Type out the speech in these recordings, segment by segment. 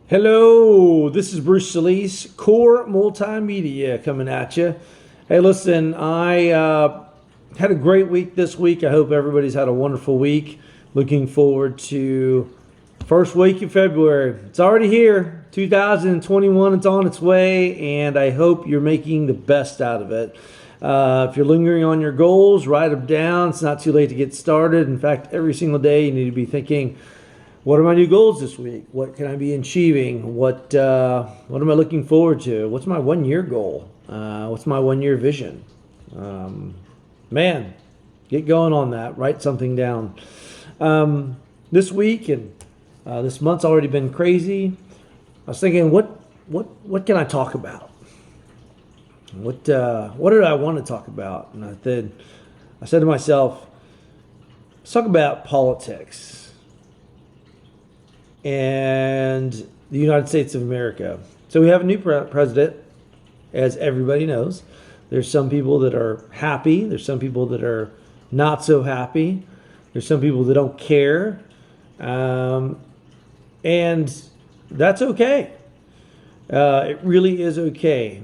Hello, this is Bruce Solis, Core Multimedia coming at you. Hey, listen, I had a great week this week. I hope everybody's had a wonderful week. Looking forward to first week of February. It's already here, 2021. It's on its way, and I hope you're making the best out of it. If you're lingering on your goals, write them down. It's not too late to get started. In fact, every single day you need to be thinking, what are my new goals this week? What can I be achieving? What am I looking forward to? What's my 1 year goal? What's my 1 year vision? Man, get going on that. Write something down. This week and this month's already been crazy. I was thinking, what can I talk about? What did I want to talk about? And I said to myself, let's talk about politics and the United States of America. So we have a new president, as everybody knows. There's some people that are happy. There's some people that are not so happy. There's some people that don't care. And that's okay. It really is okay.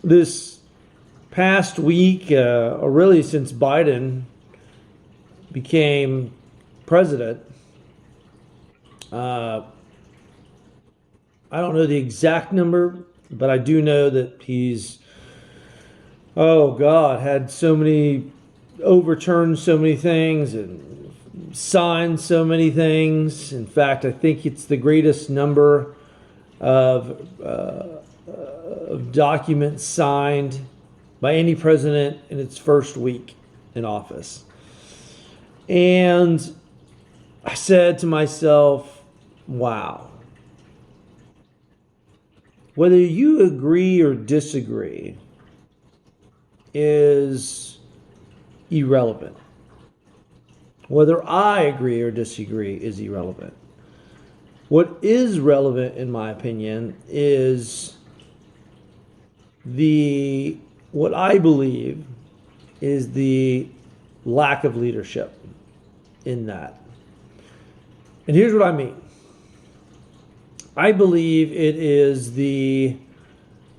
This past week, or really since Biden became president, I don't know the exact number, but I do know that he's, had overturned so many things and signed so many things. In fact, I think it's the greatest number of documents signed by any president in its first week in office. And I said to myself, wow. Whether you agree or disagree is irrelevant. Whether I agree or disagree is irrelevant. What is relevant, in my opinion, is what I believe is the lack of leadership in that. And here's what I mean. I believe it is the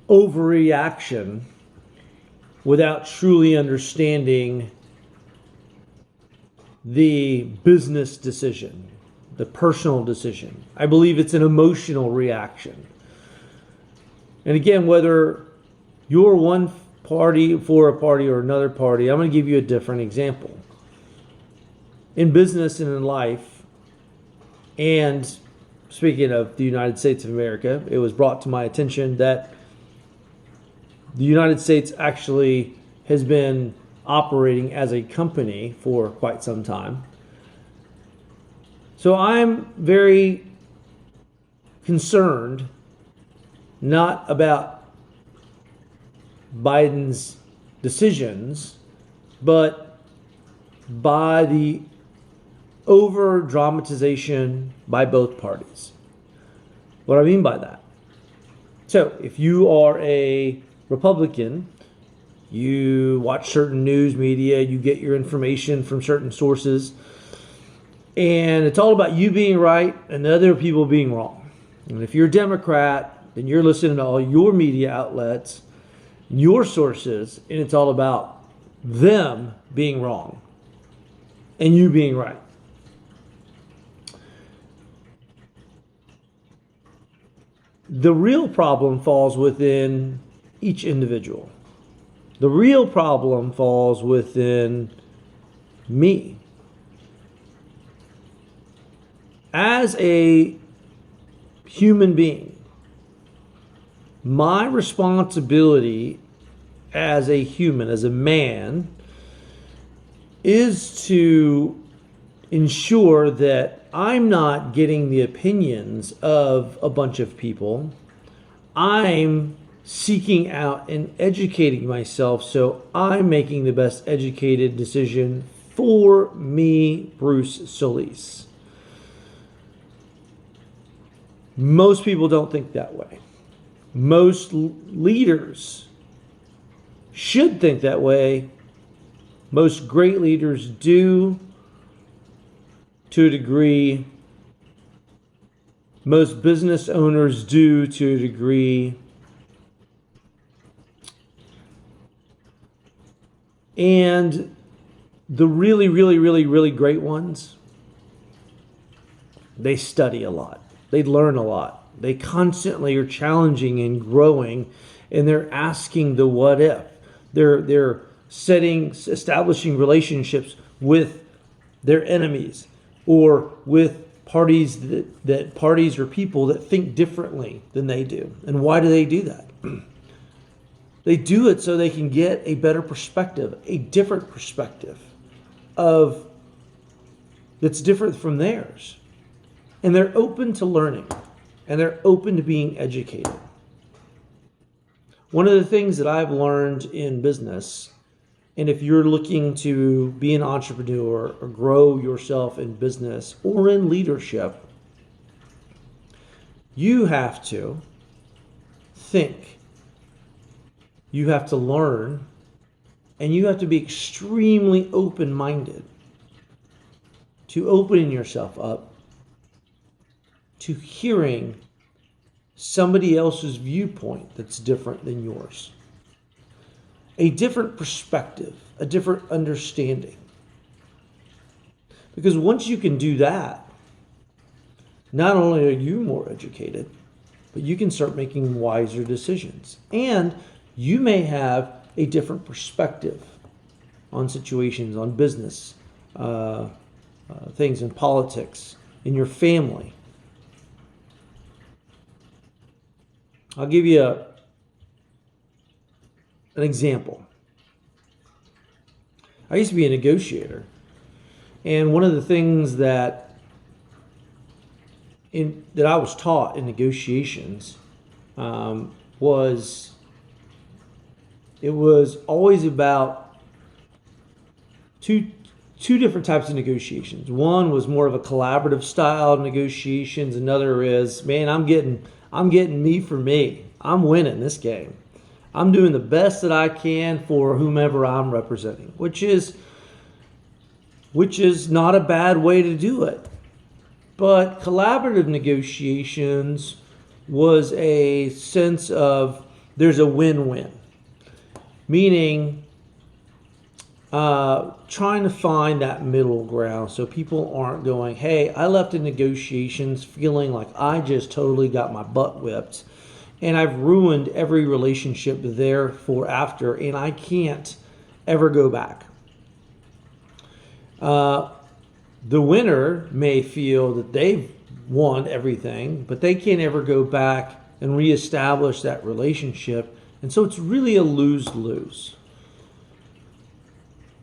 overreaction without truly understanding the business decision, the personal decision. I believe it's an emotional reaction. And again, whether you're one party for a party or another party, I'm going to give you a different example. In business and in life, and speaking of the United States of America, it was brought to my attention that the United States actually has been operating as a company for quite some time. So I'm very concerned not about Biden's decisions, but by the over dramatization by both parties. What I mean by that? So, if you are a Republican, you watch certain news media, you get your information from certain sources, and it's all about you being right and the other people being wrong. And if you're a Democrat, then you're listening to all your media outlets, your sources, and it's all about them being wrong and you being right. The real problem falls within each individual. The real problem falls within me. As a human being, my responsibility as a human, as a man, is to ensure that I'm not getting the opinions of a bunch of people. I'm seeking out and educating myself so I'm making the best educated decision for me, Bruce Solis. Most people don't think that way. Most leaders should think that way. Most great leaders do, to a degree, most business owners do to a degree. And the really, really, really, really great ones, they study a lot. They learn a lot. They constantly are challenging and growing, and they're asking the what if. They're establishing relationships with their enemies or with parties that parties or people that think differently than they do. And why do they do that? They do it so they can get a better perspective, a different perspective of that's different from theirs. And they're open to learning, and they're open to being educated. One of the things that I've learned in business, and if you're looking to be an entrepreneur or grow yourself in business or in leadership, you have to think, you have to learn, and you have to be extremely open-minded to opening yourself up to hearing somebody else's viewpoint that's different than yours. A different perspective, a different understanding. Because once you can do that, not only are you more educated, but you can start making wiser decisions. And you may have a different perspective on situations, on business, things in politics, in your family. I'll give you an example. I used to be a negotiator, and one of the things that I was taught in negotiations was it was always about two different types of negotiations. One was more of a collaborative style of negotiations. Another is, man, I'm getting me for me. I'm winning this game. I'm doing the best that I can for whomever I'm representing, which is not a bad way to do it. But collaborative negotiations was a sense of there's a win-win, meaning trying to find that middle ground so people aren't going, hey, I left in negotiations feeling like I just totally got my butt whipped and I've ruined every relationship therefore after, and I can't ever go back. The winner may feel that they've won everything, but they can't ever go back and reestablish that relationship, and so it's really a lose-lose.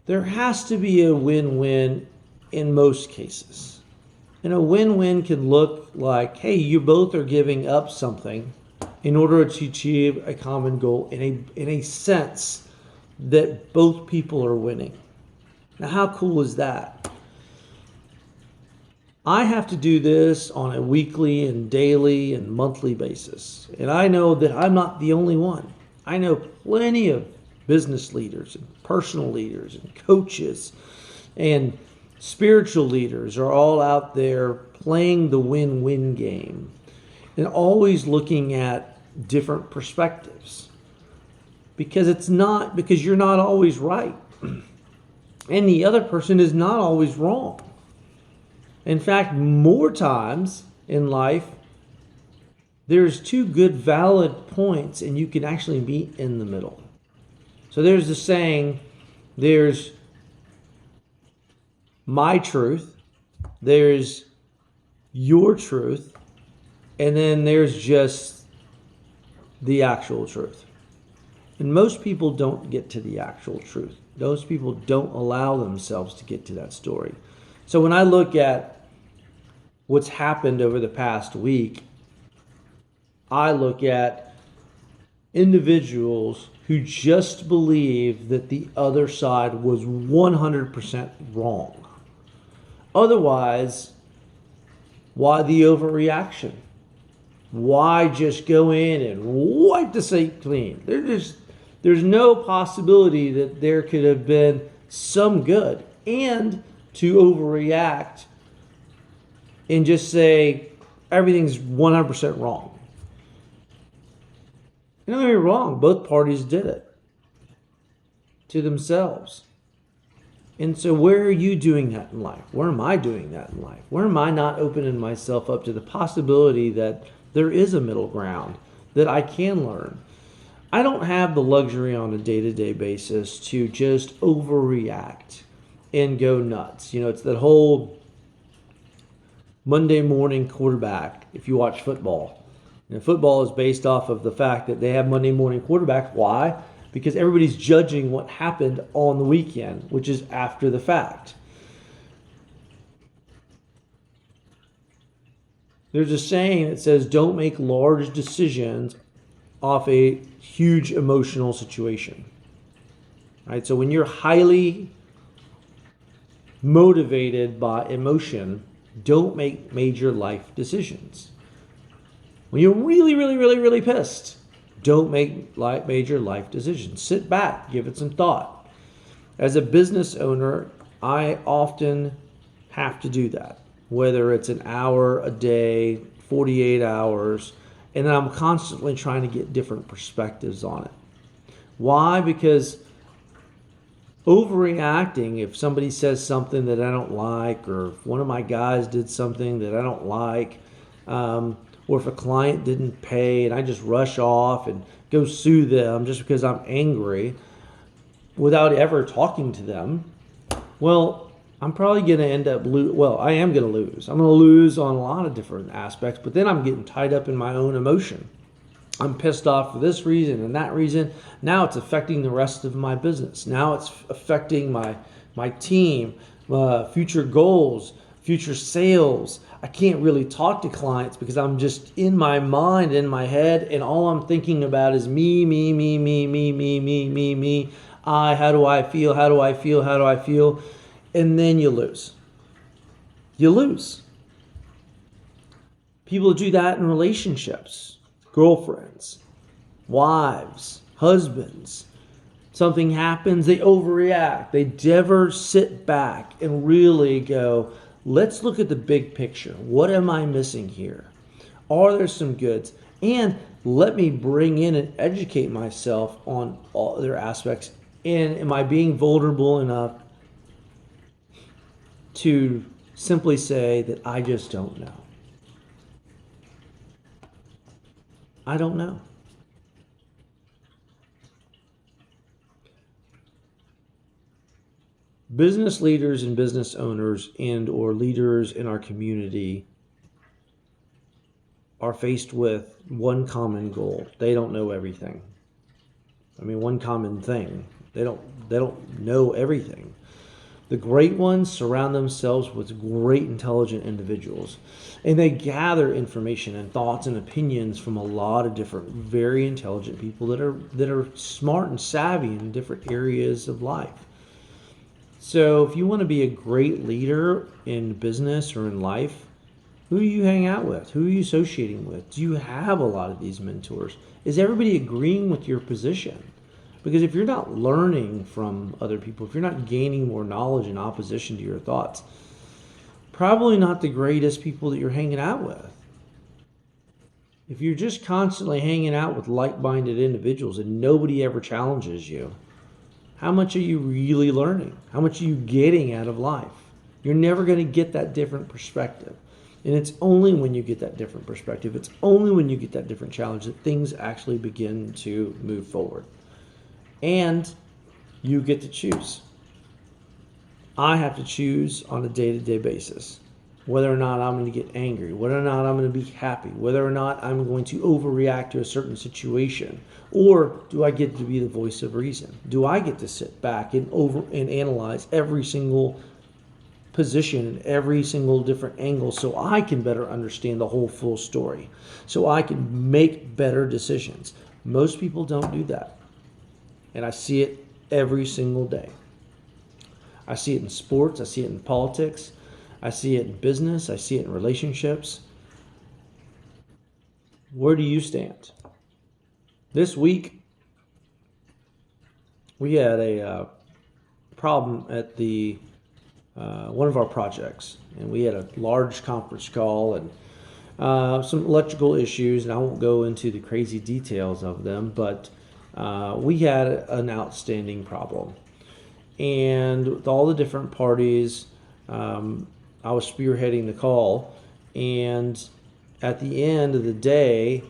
There has to be a win-win in most cases. And a win-win can look like, hey, you both are giving up something in order to achieve a common goal in a sense that both people are winning. Now, how cool is that? I have to do this on a weekly and daily and monthly basis. And I know that I'm not the only one. I know plenty of business leaders and personal leaders and coaches and spiritual leaders are all out there playing the win-win game and always looking at different perspectives, because you're not always right and the other person is not always wrong. In fact, more times in life there's two good valid points and you can actually meet in the middle. So there's the saying, there's my truth, there's your truth, and then there's just the actual truth. And most people don't get to the actual truth. Those people don't allow themselves to get to that story. So when I look at what's happened over the past week, I look at individuals who just believe that the other side was 100% wrong. Otherwise, why the overreaction? Why just go in and wipe the slate clean? There's no possibility that there could have been some good. And to overreact and just say, everything's 100% wrong. Don't get me wrong, both parties did it to themselves. And so where are you doing that in life? Where am I doing that in life? Where am I not opening myself up to the possibility that there is a middle ground, that I can learn? I don't have the luxury on a day-to-day basis to just overreact and go nuts. It's that whole Monday morning quarterback, if you watch football. Football is based off of the fact that they have Monday morning quarterback. Why? Because everybody's judging what happened on the weekend, which is after the fact. There's a saying that says, don't make large decisions off a huge emotional situation. Right? So when you're highly motivated by emotion, don't make major life decisions. When you're really, really, really, really pissed, don't make major life decisions. Sit back, give it some thought. As a business owner, I often have to do that, whether it's an hour a day, 48 hours, and then I'm constantly trying to get different perspectives on it. Why? Because overreacting, if somebody says something that I don't like, or if one of my guys did something that I don't like, or if a client didn't pay and I just rush off and go sue them just because I'm angry without ever talking to them, well, I'm probably going to end up I am going to lose. I'm going to lose on a lot of different aspects, but then I'm getting tied up in my own emotion. I'm pissed off for this reason and that reason. Now it's affecting the rest of my business. Now it's affecting my team, future goals, future sales. I can't really talk to clients because I'm just in my mind, in my head, and all I'm thinking about is me, me, me, me, me, me, me, me, me. How do I feel? How do I feel? How do I feel? And then you lose. You lose. People do that in relationships, girlfriends, wives, husbands. Something happens, they overreact. They never sit back and really go, let's look at the big picture. What am I missing here? Are there some goods? And let me bring in and educate myself on all other aspects. And am I being vulnerable enough to simply say that I just don't know? I don't know. Business leaders and business owners and or leaders in our community are faced with one common goal. They don't know everything. One common thing. They don't know everything. The great ones surround themselves with great intelligent individuals, and they gather information and thoughts and opinions from a lot of different very intelligent people that are smart and savvy in different areas of life. So if you want to be a great leader in business or in life, who do you hang out with? Who are you associating with? Do you have a lot of these mentors? Is everybody agreeing with your position? Because if you're not learning from other people, if you're not gaining more knowledge in opposition to your thoughts, probably not the greatest people that you're hanging out with. If you're just constantly hanging out with like-minded individuals and nobody ever challenges you, how much are you really learning? How much are you getting out of life? You're never going to get that different perspective. And it's only when you get that different perspective, it's only when you get that different challenge that things actually begin to move forward. And you get to choose. I have to choose on a day-to-day basis whether or not I'm going to get angry, whether or not I'm going to be happy, whether or not I'm going to overreact to a certain situation, or do I get to be the voice of reason? Do I get to sit back and analyze every single position and every single different angle so I can better understand the whole full story, so I can make better decisions? Most people don't do that. And I see it every single day. I see it in sports. I see it in politics. I see it in business. I see it in relationships. Where do you stand? This week, we had a problem at one of our projects, and we had a large conference call, and some electrical issues, and I won't go into the crazy details of them, but we had an outstanding problem. And with all the different parties, I was spearheading the call. And at the end of the day,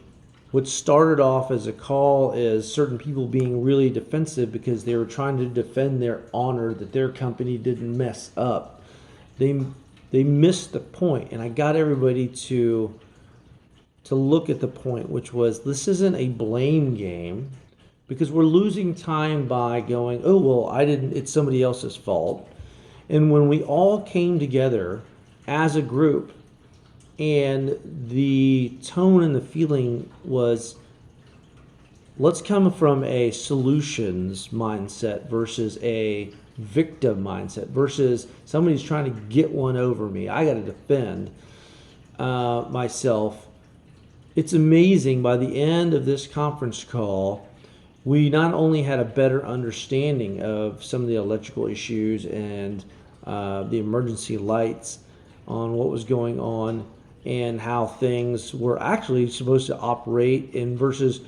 what started off as a call is certain people being really defensive because they were trying to defend their honor that their company didn't mess up. They missed the point, and I got everybody to look at the point, which was this isn't a blame game, because we're losing time by going, oh well, I didn't, it's somebody else's fault. And when we all came together as a group, and the tone and the feeling was, let's come from a solutions mindset versus a victim mindset versus somebody's trying to get one over me. I got to defend myself. It's amazing, by the end of this conference call, we not only had a better understanding of some of the electrical issues and the emergency lights on what was going on and how things were actually supposed to operate in versus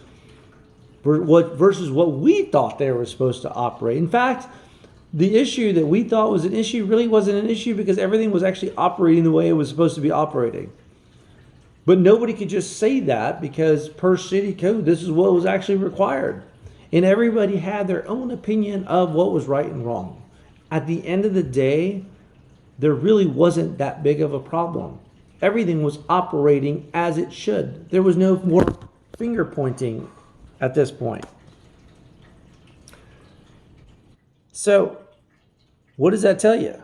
what we thought they were supposed to operate. In fact, the issue that we thought was an issue really wasn't an issue because everything was actually operating the way it was supposed to be operating. But nobody could just say that because per city code, this is what was actually required. And everybody had their own opinion of what was right and wrong. At the end of the day, there really wasn't that big of a problem. Everything was operating as it should. There was no more finger pointing at this point. So, what does that tell you?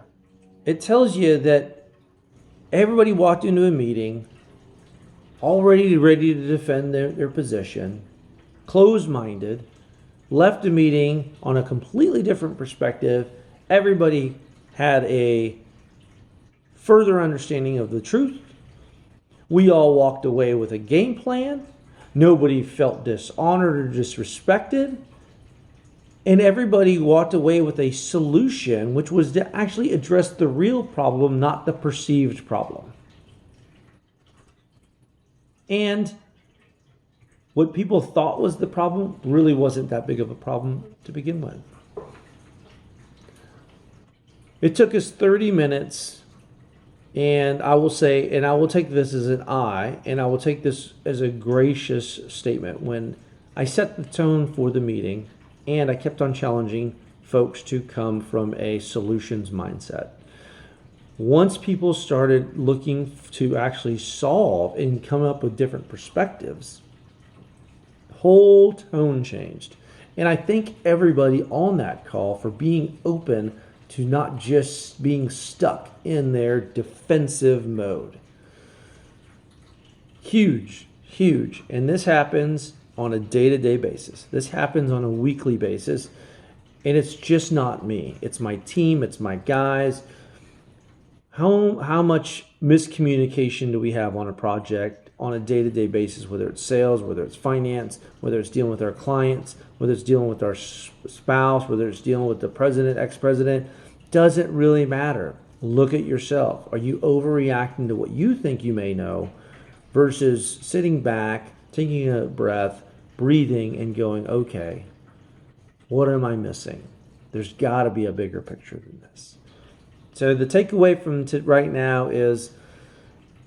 It tells you that everybody walked into a meeting already ready to defend their position, closed-minded, left the meeting on a completely different perspective. Everybody had a further understanding of the truth. We all walked away with a game plan. Nobody felt dishonored or disrespected. And everybody walked away with a solution, which was to actually address the real problem, not the perceived problem. And what people thought was the problem really wasn't that big of a problem to begin with. It took us 30 minutes, and I will say, and I will take this as an I, and I will take this as a gracious statement. When I set the tone for the meeting, and I kept on challenging folks to come from a solutions mindset. Once people started looking to actually solve and come up with different perspectives, the whole tone changed. And I thank everybody on that call for being open to not just being stuck in their defensive mode. Huge, huge. And this happens on a day-to-day basis. This happens on a weekly basis. And it's just not me. It's my team. It's my guys. How much miscommunication do we have on a project on a day-to-day basis, whether it's sales, whether it's finance, whether it's dealing with our clients, whether it's dealing with our spouse, whether it's dealing with the president, ex-president, doesn't really matter. Look at yourself. Are you overreacting to what you think you may know versus sitting back, taking a breath, breathing, and going, okay, what am I missing? There's got to be a bigger picture than this. So the takeaway from right now is